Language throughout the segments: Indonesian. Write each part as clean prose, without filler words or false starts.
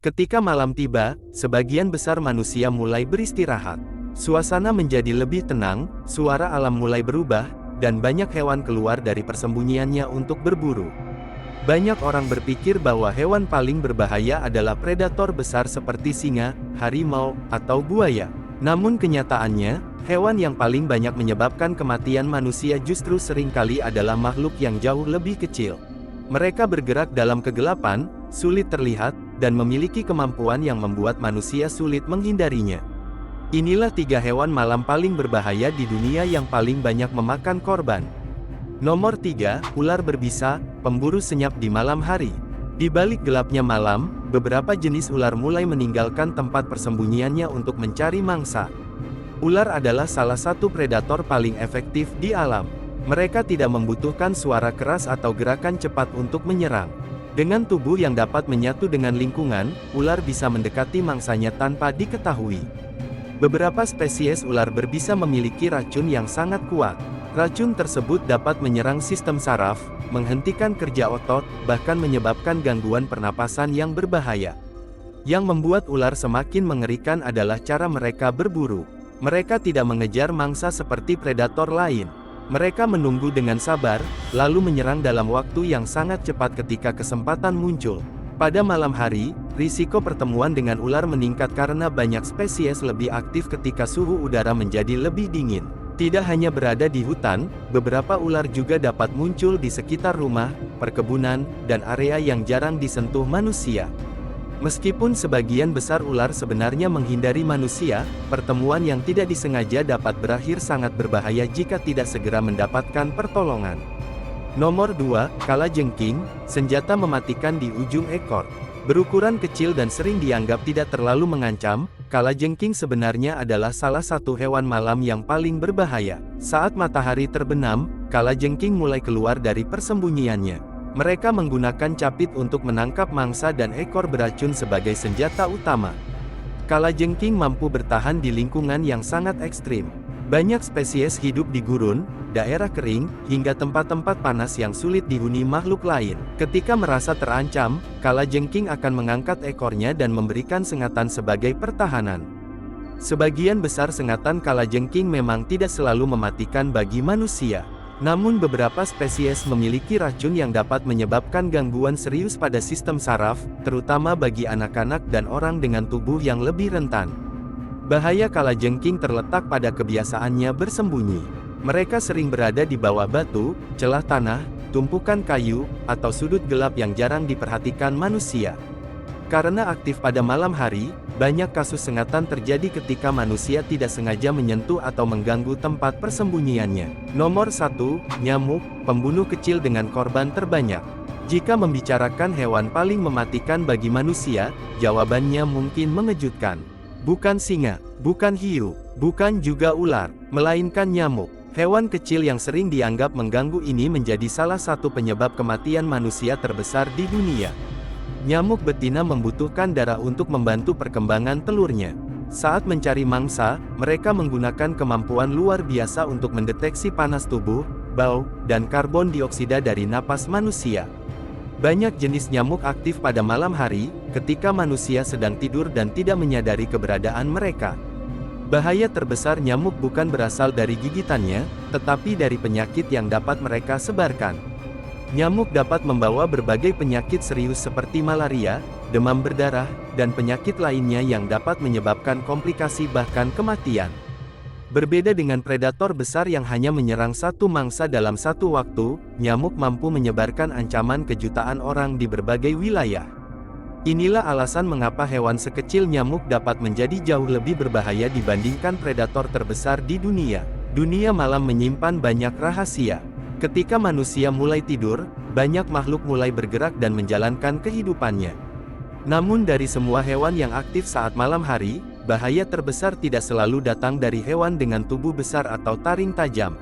Ketika malam tiba, sebagian besar manusia mulai beristirahat. Suasana menjadi lebih tenang, suara alam mulai berubah, dan banyak hewan keluar dari persembunyiannya untuk berburu. Banyak orang berpikir bahwa hewan paling berbahaya adalah predator besar seperti singa, harimau, atau buaya. Namun kenyataannya, hewan yang paling banyak menyebabkan kematian manusia justru seringkali adalah makhluk yang jauh lebih kecil. Mereka bergerak dalam kegelapan, sulit terlihat, dan memiliki kemampuan yang membuat manusia sulit menghindarinya. Inilah 3 hewan malam paling berbahaya di dunia yang paling banyak memakan korban. Nomor 3, ular berbisa, pemburu senyap di malam hari. Di balik gelapnya malam, beberapa jenis ular mulai meninggalkan tempat persembunyiannya untuk mencari mangsa. Ular adalah salah satu predator paling efektif di alam. Mereka tidak membutuhkan suara keras atau gerakan cepat untuk menyerang. Dengan tubuh yang dapat menyatu dengan lingkungan, ular bisa mendekati mangsanya tanpa diketahui. Beberapa spesies ular berbisa memiliki racun yang sangat kuat. Racun tersebut dapat menyerang sistem saraf, menghentikan kerja otot, bahkan menyebabkan gangguan pernapasan yang berbahaya. Yang membuat ular semakin mengerikan adalah cara mereka berburu. Mereka tidak mengejar mangsa seperti predator lain. Mereka menunggu dengan sabar, lalu menyerang dalam waktu yang sangat cepat ketika kesempatan muncul. Pada malam hari, risiko pertemuan dengan ular meningkat karena banyak spesies lebih aktif ketika suhu udara menjadi lebih dingin. Tidak hanya berada di hutan, beberapa ular juga dapat muncul di sekitar rumah, perkebunan, dan area yang jarang disentuh manusia. Meskipun sebagian besar ular sebenarnya menghindari manusia, pertemuan yang tidak disengaja dapat berakhir sangat berbahaya jika tidak segera mendapatkan pertolongan. Nomor 2, kalajengking, senjata mematikan di ujung ekor. Berukuran kecil dan sering dianggap tidak terlalu mengancam, kalajengking sebenarnya adalah salah satu hewan malam yang paling berbahaya. Saat matahari terbenam, kalajengking mulai keluar dari persembunyiannya. Mereka menggunakan capit untuk menangkap mangsa dan ekor beracun sebagai senjata utama. Kalajengking mampu bertahan di lingkungan yang sangat ekstrim. Banyak spesies hidup di gurun, daerah kering, hingga tempat-tempat panas yang sulit dihuni makhluk lain. Ketika merasa terancam, kalajengking akan mengangkat ekornya dan memberikan sengatan sebagai pertahanan. Sebagian besar sengatan kalajengking memang tidak selalu mematikan bagi manusia. Namun beberapa spesies memiliki racun yang dapat menyebabkan gangguan serius pada sistem saraf, terutama bagi anak-anak dan orang dengan tubuh yang lebih rentan. Bahaya kalajengking terletak pada kebiasaannya bersembunyi. Mereka sering berada di bawah batu, celah tanah, tumpukan kayu, atau sudut gelap yang jarang diperhatikan manusia. Karena aktif pada malam hari, banyak kasus sengatan terjadi ketika manusia tidak sengaja menyentuh atau mengganggu tempat persembunyiannya. Nomor 1, nyamuk, pembunuh kecil dengan korban terbanyak. Jika membicarakan hewan paling mematikan bagi manusia, jawabannya mungkin mengejutkan. Bukan singa, bukan hiu, bukan juga ular, melainkan nyamuk. Hewan kecil yang sering dianggap mengganggu ini menjadi salah satu penyebab kematian manusia terbesar di dunia. Nyamuk betina membutuhkan darah untuk membantu perkembangan telurnya. Saat mencari mangsa, mereka menggunakan kemampuan luar biasa untuk mendeteksi panas tubuh, bau, dan karbon dioksida dari napas manusia. Banyak jenis nyamuk aktif pada malam hari, ketika manusia sedang tidur dan tidak menyadari keberadaan mereka. Bahaya terbesar nyamuk bukan berasal dari gigitannya, tetapi dari penyakit yang dapat mereka sebarkan. Nyamuk dapat membawa berbagai penyakit serius seperti malaria, demam berdarah, dan penyakit lainnya yang dapat menyebabkan komplikasi bahkan kematian. Berbeda dengan predator besar yang hanya menyerang satu mangsa dalam satu waktu, nyamuk mampu menyebarkan ancaman ke jutaan orang di berbagai wilayah. Inilah alasan mengapa hewan sekecil nyamuk dapat menjadi jauh lebih berbahaya dibandingkan predator terbesar di dunia. Dunia malam menyimpan banyak rahasia. Ketika manusia mulai tidur, banyak makhluk mulai bergerak dan menjalankan kehidupannya. Namun dari semua hewan yang aktif saat malam hari, bahaya terbesar tidak selalu datang dari hewan dengan tubuh besar atau taring tajam.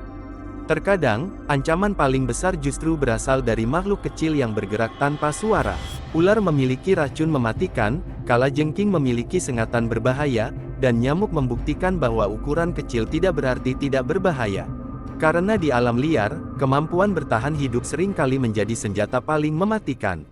Terkadang, ancaman paling besar justru berasal dari makhluk kecil yang bergerak tanpa suara. Ular memiliki racun mematikan, kalajengking memiliki sengatan berbahaya, dan nyamuk membuktikan bahwa ukuran kecil tidak berarti tidak berbahaya. Karena di alam liar, kemampuan bertahan hidup seringkali menjadi senjata paling mematikan.